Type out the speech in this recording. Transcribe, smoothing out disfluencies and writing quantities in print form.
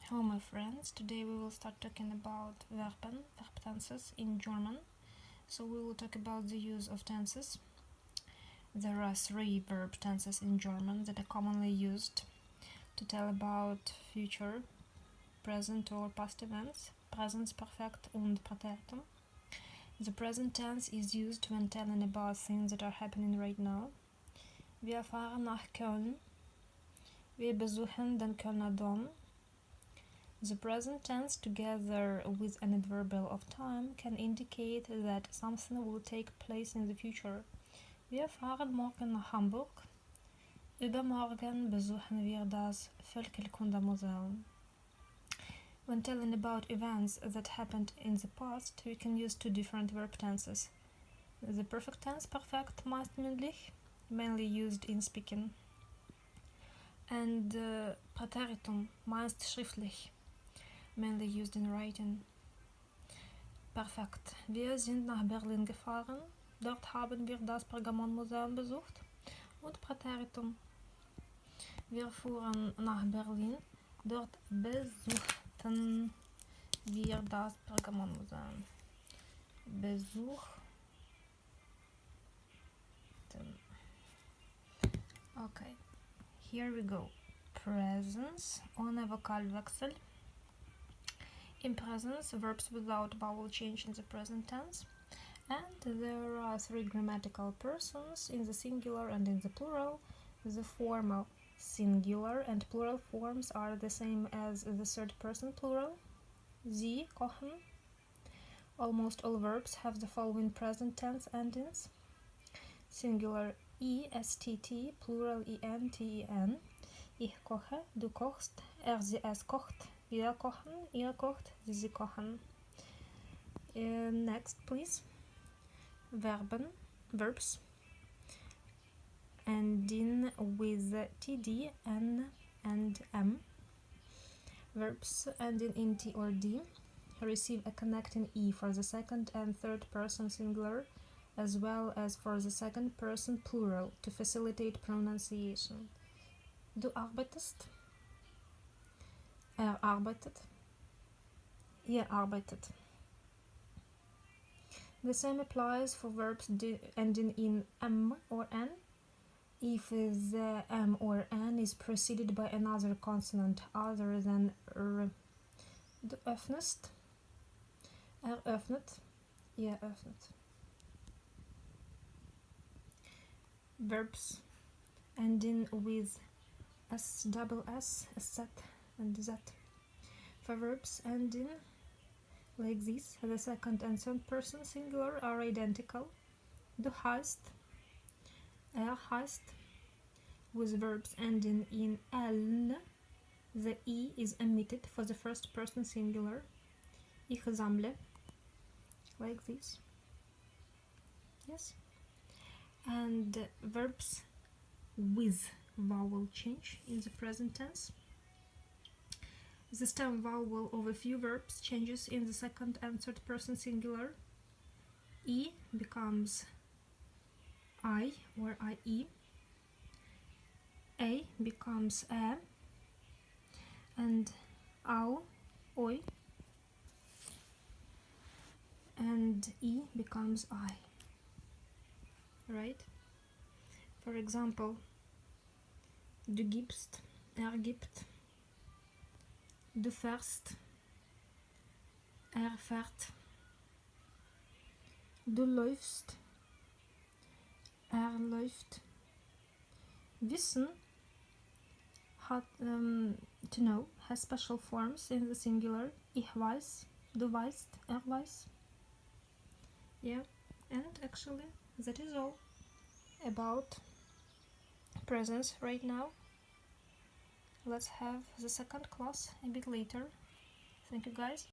Hello my friends, today we will start talking about verb tenses in German. So we will talk about the use of tenses. There are 3 verb tenses in German that are commonly used to tell about future, present or past events, Präsens Perfekt und Präteritum. The present tense is used when telling about things that are happening right now. Wir fahren nach Köln. Wir besuchen den Kölner Dom. The present tense, together with an adverbial of time, can indicate that something will take place in the future. Wir fahren morgen nach Hamburg. Übermorgen besuchen wir das Völkerkundemuseum. When telling about events that happened in the past, we can use 2 different verb tenses. The perfect tense, perfekt, meist mündlich, mainly used in speaking. And Präteritum, meist schriftlich, mainly used in writing. Perfekt. Wir sind nach Berlin gefahren. Dort haben wir das Pergamonmuseum besucht. Und Präteritum. Wir fuhren nach Berlin. Dort besuchten wir das Pergamonmuseum. Besuchten. Okay. Here we go. Presence ohne Vokalwechsel. In presence, verbs without vowel change in the present tense, and there are 3 grammatical persons in the singular and in the plural. The formal singular and plural forms are the same as the third person plural. Sie kochen. Almost all verbs have the following present tense endings: singular est, plural enten. Ich koche, du kochst, sie es kocht. Wir kochen, ihr kocht, sie kochen. Next, please. Verbs ending with td, n, and m. Verbs ending in t or d receive a connecting e for the second and third person singular, as well as for the second person plural, to facilitate pronunciation. Du arbeitest. Arbeitet. Ihr arbeitet. The same applies for verbs ending in m or n if the m or n is preceded by another consonant other than r. Du öffnest. Öffnet. Ihr öffnet. Verbs ending with s, double s, set, and that. For verbs ending like this, the second and third person singular are identical. Du hast, heißt. With verbs ending in l, the e is omitted for the first person singular. Ich sammle, like this. Yes. And verbs with vowel change in the present tense. The stem vowel of a few verbs changes in the second and third person singular. E becomes I or IE. A becomes a, and au, oi, and E becomes I. Right? For example, du gibst, gibt. Du fährst, fährt. Du läufst, läuft. Wissen to know has special forms in the singular. Ich weiß, du weißt, weiß. Yeah, and actually that is all about presence right now. Let's have the second class a bit later. Thank you guys.